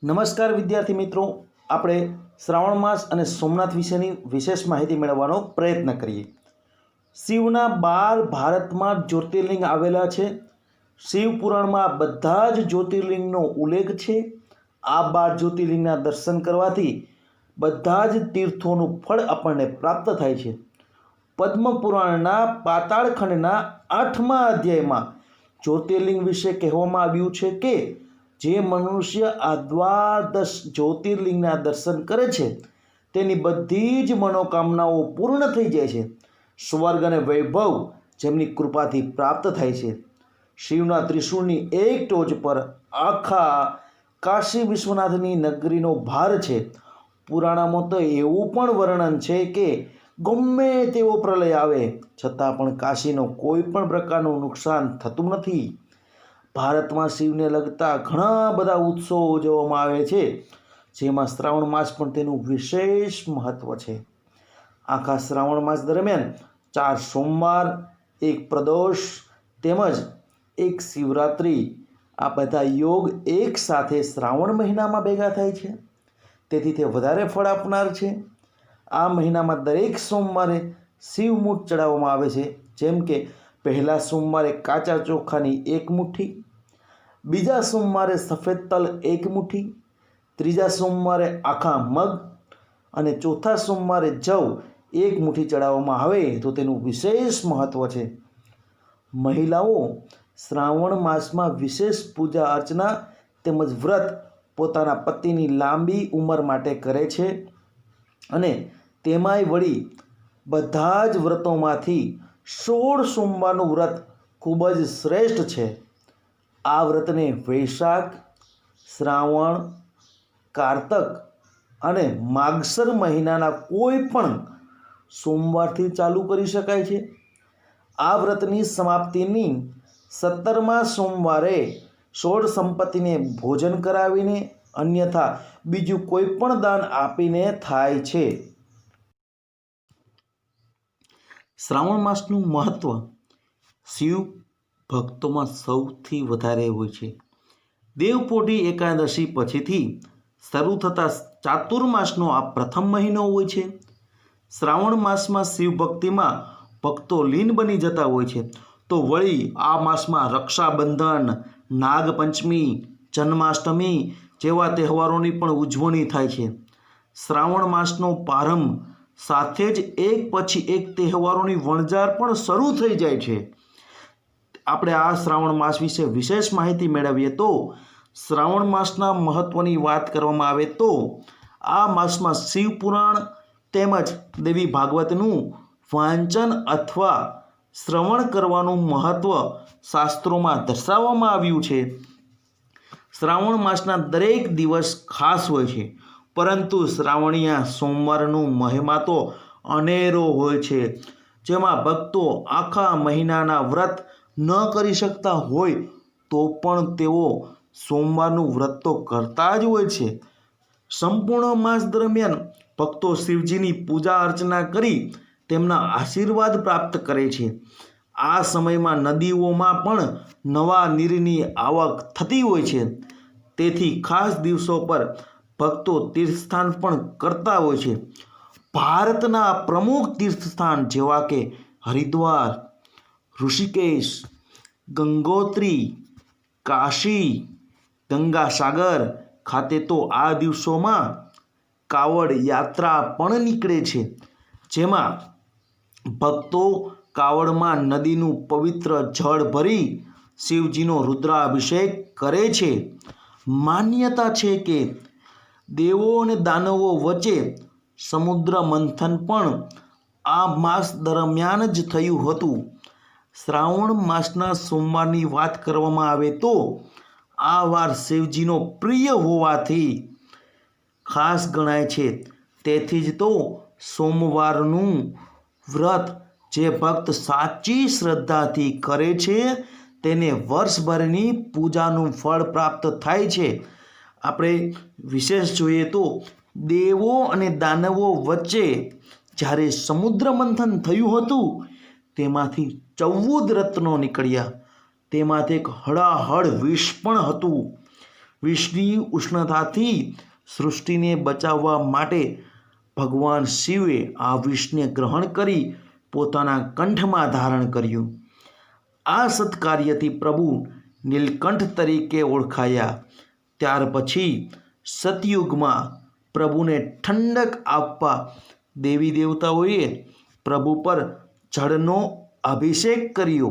નમસ્કાર વિદ્યાર્થી મિત્રો, આપણે શ્રાવણ માસ અને સોમનાથ વિશેની વિશેષ માહિતી મેળવવાનો પ્રયત્ન કરીએ। શિવના 12 ભારતમાં જ્યોતિર્લિંગ આવેલા છે। શિવ પુરાણમાં બધા જ જ્યોતિર્લિંગનો ઉલ્લેખ છે। આ 12 જ્યોતિર્લિંગના દર્શન કરવાથી બધા જ તીર્થોનું ફળ આપણને પ્રાપ્ત થાય છે। પદ્મ પુરાણના પાતાળખંડના 8મા અધ્યાયમાં જ્યોતિર્લિંગ વિશે કહેવામાં આવ્યું છે કે જે મનુષ્ય આ દ્વાદશ જ્યોતિર્લિંગના દર્શન કરે છે તેની બધી જ મનોકામનાઓ પૂર્ણ થઈ જાય છે। સ્વર્ગ અને વૈભવ જેમની કૃપાથી પ્રાપ્ત થાય છે। શિવના ત્રિશૂળની એક ટોચ પર આખા કાશી વિશ્વનાથની નગરીનો ભાર છે। પુરાણોમાં તો એવું પણ વર્ણન છે કે ગમે તેવો પ્રલય આવે છતાં પણ કાશીનો કોઈ પણ પ્રકારનું નુકસાન થતું નથી। ભારતમાં શિવને લગતા ઘણા બધા ઉત્સવો ઉજવવામાં આવે છે, જેમાં શ્રાવણ માસ પણ તેનું વિશેષ મહત્વ છે। આખા શ્રાવણ માસ દરમિયાન 4 સોમવાર, 1 પ્રદોષ તેમજ 1 શિવરાત્રિ, આ બધા યોગ એક સાથે શ્રાવણ મહિનામાં ભેગા થાય છે, તેથી તે વધારે ફળ આપનાર છે। આ મહિનામાં દરેક સોમવારે શિવમૂઠ ચડાવવામાં આવે છે, જેમ કે પહેલા સોમવારે કાચા ચોખાની 1 મુઠ્ઠી, બીજા સોમવારે સફેદ તલ 1 મુઠ્ઠી, ત્રીજા સોમવારે આખા મગ અને ચોથા સોમવારે જવ 1 મુઠ્ઠી ચડાવવામાં આવે તો તેનું વિશેષ મહત્વ છે। મહિલાઓ શ્રાવણ માસમાં વિશેષ પૂજા અર્ચના તેમજ વ્રત પોતાના પતિની લાંબી ઉંમર માટે કરે છે અને તેમાંય વળી બધા જ વ્રતોમાંથી 16 સોમવારનું વ્રત ખૂબ જ શ્રેષ્ઠ છે। આ વ્રતને વૈશાખ, શ્રાવણ, કારતક અને માગસર મહિનાના કોઈ પણ સોમવારથી ચાલુ કરી શકાય છે। આ વ્રતની સમાપ્તિની 17મા સોમવારે સોળ સંપત્તિને ભોજન કરાવીને અન્યથા બીજું કોઈ પણ દાન આપીને થાય છે। શ્રાવણ માસનું મહત્વ શિવ ભક્તોમાં સૌથી વધારે હોય છે। દેવપોઢી એકાદશી પછીથી શરૂ થતા ચાતુર્માસનો આ પ્રથમ મહિનો હોય છે। શ્રાવણ માસમાં શિવ ભક્તિમાં ભક્તો લીન બની જતા હોય છે, તો વળી આ માસમાં રક્ષાબંધન, નાગપંચમી, જન્માષ્ટમી જેવા તહેવારોની પણ ઉજવણી થાય છે। શ્રાવણ માસનો પ્રારંભ સાથે જ એક પછી એક તહેવારોની વણઝાર પણ શરૂ થઈ જાય છે। આપણે આ શ્રાવણ માસ વિશે વિશેષ માહિતી મેળવીએ તો શ્રાવણ માસના મહત્વની વાત કરવામાં આવે તો આ માસમાં શિવ પુરાણ તેમજ દેવી ભાગવતનું વાંચન અથવા શ્રવણ કરવાનું મહત્વ શાસ્ત્રોમાં દર્શાવવામાં આવ્યું છે। શ્રાવણ માસના દરેક દિવસ ખાસ હોય છે, પરંતુ શ્રાવણીયા સોમવારનું મહિમા તો અનેરો હોય છે, જેમાં ભક્તો આખા મહિનાના વ્રત ન કરી શકતા હોય તો પણ તેઓ સોમવારનું વ્રત તો કરતા જ હોય છે। સંપૂર્ણ માસ દરમિયાન ભક્તો શિવજીની પૂજા અર્ચના કરી તેમના આશીર્વાદ પ્રાપ્ત કરે છે। આ સમયમાં નદીઓમાં પણ નવા નીરની આવક થતી હોય છે, તેથી ખાસ દિવસો પર ભક્તો તીર્થસ્થાન પણ કરતા હોય છે। ભારતના પ્રમુખ તીર્થસ્થાન જેવા કે હરિદ્વાર, ઋષિકેશ, ગંગોત્રી, કાશી, ગંગાસાગર ખાતે તો આ દિવસોમાં કાવડ યાત્રા પણ નીકળે છે, જેમાં ભક્તો કાવડમાં નદીનું પવિત્ર જળ ભરી શિવજીનો રુદ્રાભિષેક કરે છે। માન્યતા છે કે દેવો અને દાનવો વચ્ચે સમુદ્ર મંથન પણ આ માસ દરમિયાન જ થયું હતું। શ્રાવણ માસના સોમવારની વાત કરવામાં આવે તો આ વાર શિવજીનો પ્રિય હોવાથી ખાસ ગણાય છે, તેથી જ તો સોમવારનું વ્રત જે ભક્ત સાચી શ્રદ્ધાથી કરે છે તેને વર્ષભરની પૂજાનું ફળ પ્રાપ્ત થાય છે। આપણે વિશેષ જોઈએ તો દેવો અને દાનવો વચ્ચે જ્યારે સમુદ્ર મંથન થયું હતું તેમાંથી 14 રત્નો નીકળ્યા, તેમાંથી એક હળાહળ વિષ પણ હતું। વિષની ઉષ્ણતાથી સૃષ્ટિને બચાવવા માટે ભગવાન શિવે આ વિષને ગ્રહણ કરી પોતાના કંઠમાં ધારણ કર્યું. આ સત્કાર્યથી પ્રભુ નીલકંઠ તરીકે ઓળખાયા. ત્યાર પછી સતયુગમાં પ્રભુને ઠંડક આપવા દેવી દેવતાઓએ પ્રભુ પર જળનો અભિષેક કર્યો.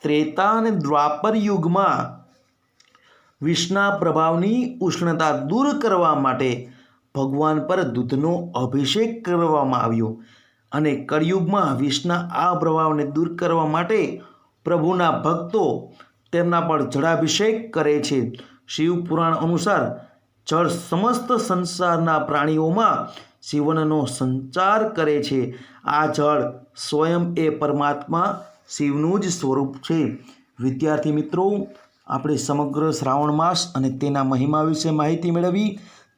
ત્રેતા અને દ્વાપર યુગમાં વિષના પ્રભાવની ઉષ્ણતા દૂર કરવા માટે ભગવાન પર દૂધનો અભિષેક કરવામાં આવ્યો અને કળિયુગમાં વિષના આ પ્રભાવને દૂર કરવા માટે પ્રભુના ભક્તો તેમના પર જળાભિષેક કરે છે. શિવ પુરાણ અનુસાર જળ સમસ્ત સંસારના પ્રાણીઓમાં જીવનનો સંચાર કરે છે. આ જળ સ્વયં એ પરમાત્મા શિવનું જ સ્વરૂપ છે. વિદ્યાર્થી મિત્રો, આપણે સમગ્ર શ્રાવણ માસ અને તેના મહિમા વિશે માહિતી મેળવી.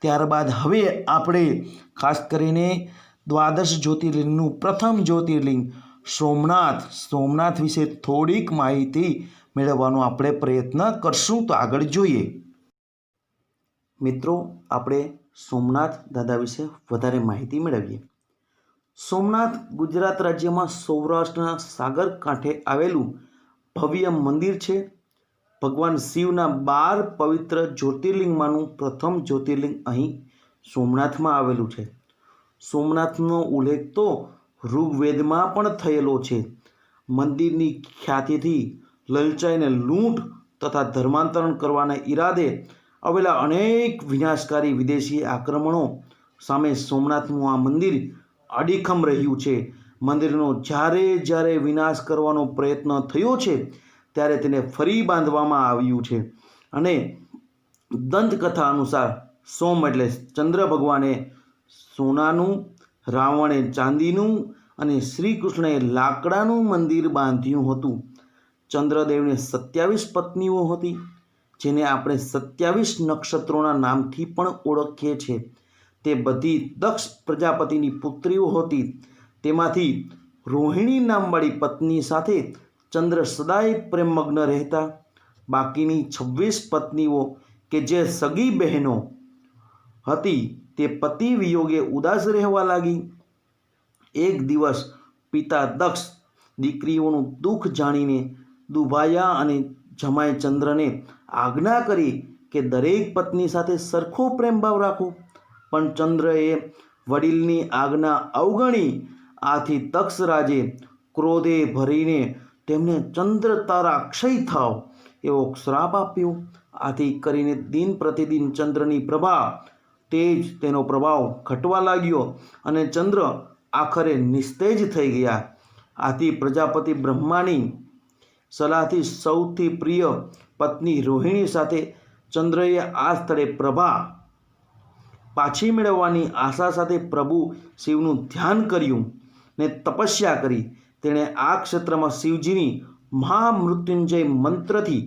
ત્યારબાદ હવે આપણે ખાસ કરીને દ્વાદશ જ્યોતિર્લિંગનું પ્રથમ જ્યોતિર્લિંગ સોમનાથ વિશે થોડીક માહિતી મેળવવાનો આપણે પ્રયત્ન કરશું. તો આગળ જોઈએ. મિત્રો, આપણે સોમનાથ દાદા વિશે વધારે માહિતી મેળવીએ. સોમનાથ ગુજરાત રાજ્યમાં સૌરાષ્ટ્રના સાગર કાંઠે આવેલું ભવ્ય મંદિર છે. ભગવાન શિવના 12 પવિત્ર જ્યોતિર્લિંગમાંનું પ્રથમ જ્યોતિર્લિંગ અહીં સોમનાથમાં આવેલું છે. સોમનાથનો ઉલ્લેખ તો ઋગ્વેદમાં પણ થયેલો છે. મંદિરની ખ્યાતિથી લલચાઈને લૂંટ તથા ધર્માંતરણ કરવાના ઈરાદે આવેલા અનેક વિનાશકારી વિદેશી આક્રમણો સામે સોમનાથનું આ મંદિર અડીખમ રહ્યું છે. મંદિરનો જ્યારે વિનાશ કરવાનો પ્રયત્ન થયો છે ત્યારે તેને ફરી બાંધવામાં આવ્યું છે. અને દંતકથા અનુસાર સોમ એટલે ચંદ્ર ભગવાને સોનાનું, રાવણે ચાંદીનું અને શ્રી કૃષ્ણએ લાકડાનું મંદિર બાંધ્યું હતું. ચંદ્રદેવને 27 પત્નીઓ હતી, જેને આપણે 27 નક્ષત્રોના નામથી પણ ઓળખીએ છીએ. તે બધી દક્ષ પ્રજાપતિની પુત્રીઓ હતી. તેમાંથી રોહિણી નામવાળી પત્ની સાથે ચંદ્ર સદાય પ્રેમમગ્ન રહેતા. બાકીની 26 પત્નીઓ કે જે સગી બહેનો હતી તે પતિ વિયોગે ઉદાસ રહેવા લાગી. એક દિવસ પિતા દક્ષ દીકરીઓનું દુઃખ જાણીને દુભાયા અને જમાઈ ચંદ્રને આજ્ઞા કરી કે દરેક પત્ની સાથે સરખો પ્રેમભાવ રાખો. પણ ચંદ્રએ વડીલની આજ્ઞા અવગણી. આથી દક્ષરાજે ક્રોધે ભરીને તેમને ચંદ્ર તારા ક્ષય થાવ એવો શ્રાપ આપ્યો. આથી કરીને દિન પ્રતિદિન ચંદ્રની પ્રભા તેજ તેનો પ્રભાવ ઘટવા લાગ્યો અને ચંદ્ર આખરે નિસ્તેજ થઈ ગયા. આથી પ્રજાપતિ બ્રહ્માની સલાહથી સૌથી પ્રિય પત્ની રોહિણી સાથે ચંદ્રએ આ સ્થળે પ્રભા પાછી મેળવવાની આશા સાથે પ્રભુ શિવનું ધ્યાન કર્યું ને તપસ્યા કરી. તેણે આ ક્ષેત્રમાં શિવજીની મહામૃત્યુંજય મંત્રથી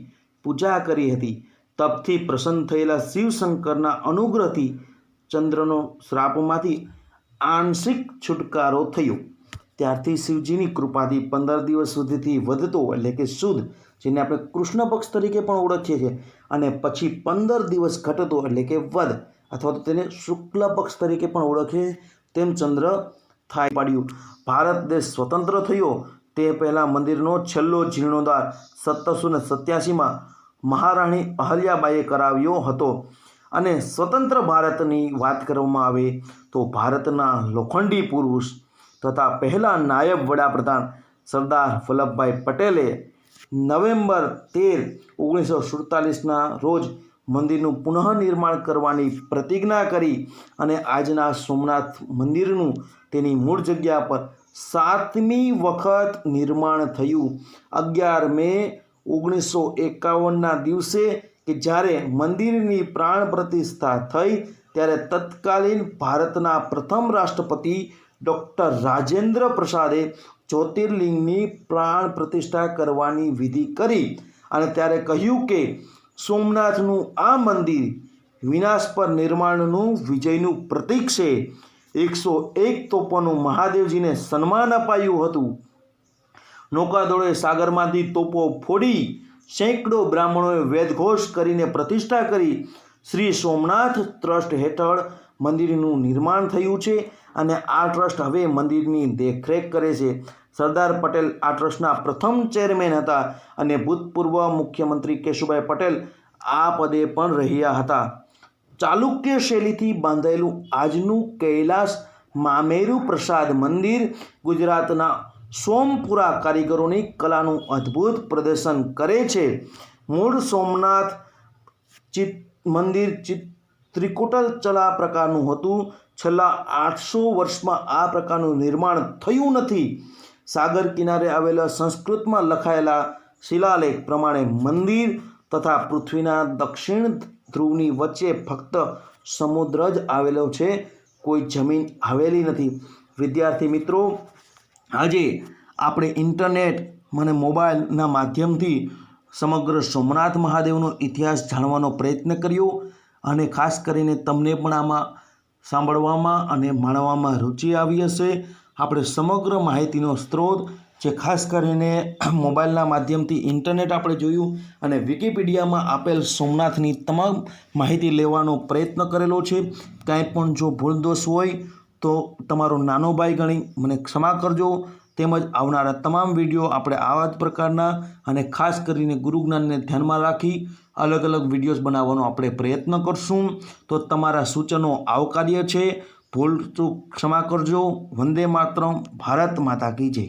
પૂજા કરી હતી. તપથી પ્રસન્ન થયેલા શિવશંકરના અનુગ્રહથી ચંદ્રનો શ્રાપમાંથી આંશિક છુટકારો થયો. ત્યારથી શિવજીની કૃપાથી 15 દિવસ સુધીથી વધતો એટલે કે શુદ્ધ, જેને આપણે કૃષ્ણ પક્ષ તરીકે પણ ઓળખીએ છીએ, અને પછી 15 દિવસ ઘટતો એટલે કે વધ અથવા તો તેને શુક્લ પક્ષ તરીકે પણ ઓળખીએ તેમ ચંદ્ર થાય પાડ્યું. ભારત દેશ સ્વતંત્ર થયો તે પહેલાં મંદિરનો છેલ્લો જીર્ણોદ્ધાર 1787માં મહારાણી અહલ્યાબાઈએ કરાવ્યો હતો. અને સ્વતંત્ર ભારતની વાત કરવામાં આવે તો ભારતના લોખંડી પુરુષ તથા પહેલા નાયબ વડાપ્રધાન સરદાર વલ્લભભાઈ પટેલે નવેમ્બર 13, 1947ના રોજ મંદિરનું પુનઃનિર્માણ કરવાની પ્રતિજ્ઞા કરી અને આજના સોમનાથ મંદિરનું તેની મૂળ જગ્યા પર 7મી વખત નિર્માણ થયું. 11 મે 1951ના દિવસે કે જ્યારે મંદિરની પ્રાણ પ્રતિષ્ઠા થઈ ત્યારે તત્કાલીન ભારતના પ્રથમ રાષ્ટ્રપતિ ડૉક્ટર રાજેન્દ્ર પ્રસાદે જ્યોતિર્લિંગની પ્રાણ પ્રતિષ્ઠા કરવાની વિધિ કરી અને ત્યારે કહ્યું કે સોમનાથનું આ મંદિર વિનાશ પર નિર્માણનું વિજયનું પ્રતીક છે. 101 તોપોનું મહાદેવજીને સન્માન અપાયું હતું. નૌકાદળોએ સાગરમાંથી તોપો ફોડી સેંકડો બ્રાહ્મણોએ વેદઘોષ કરીને પ્રતિષ્ઠા કરી શ્રી સોમનાથ ટ્રસ્ટ હેઠળ મંદિરનું નિર્માણ થયું છે અને આ ટ્રસ્ટ હવે મંદિરની દેખરેખ કરે છે. સરદાર પટેલ આ ટ્રસ્ટના પ્રથમ ચેરમેન હતા અને ભૂતપૂર્વ મુખ્યમંત્રી કેશુભાઈ પટેલ આ પદે પણ રહ્યા હતા. ચાલુક્ય શૈલીથી બાંધાયેલું આજનું કૈલાસ મામેરુ પ્રસાદ મંદિર ગુજરાતના સોમપુરા કારીગરોની કલાનું અદ્ભુત પ્રદર્શન કરે છે. મૂળ સોમનાથ મંદિર ત્રિકુટલ પ્રકારનું હતું. છેલ્લા 800 વર્ષમાં આ પ્રકારનું નિર્માણ થયું નથી. સાગર કિનારે આવેલા સંસ્કૃતમાં લખાયેલા શિલાલેખ પ્રમાણે મંદિર તથા પૃથ્વીના દક્ષિણ ધ્રુવની વચ્ચે ફક્ત સમુદ્ર જ આવેલો છે, કોઈ જમીન આવેલી નથી. વિદ્યાર્થી મિત્રો, આજે આપણે ઇન્ટરનેટ અને મોબાઈલના માધ્યમથી સમગ્ર સોમનાથ મહાદેવનો ઇતિહાસ જાણવાનો પ્રયત્ન કર્યો અને ખાસ કરીને તમને પણ આમાં સાંભળવામાં અને માણવામાં રુચિ આવી હશે. આપણે સમગ્ર માહિતીનો સ્ત્રોત જે ખાસ કરીને મોબાઈલના માધ્યમથી ઇન્ટરનેટ આપણે જોયું અને વિકિપીડિયામાં આપેલ સોમનાથની તમામ માહિતી લેવાનો પ્રયત્ન કરેલો છે. કાંઈ પણ જો ભૂલ દોષ હોય તો તમારો નાનો ભાઈ ગણી મને ક્ષમા કરજો. તેમજ આવનારા તમામ વિડીયો આપણે આવા જ પ્રકારના અને ખાસ કરીને ગુરુ જ્ઞાનને ધ્યાનમાં રાખી અલગ અલગ વિડીયોઝ બનાવવાનો આપણે પ્રયત્ન કરશું. તો તમારા સૂચનો આવકાર્ય છે. ભૂલ ચૂક ક્ષમા કરજો. વંદે માતરમ. ભારત માતા કી જય.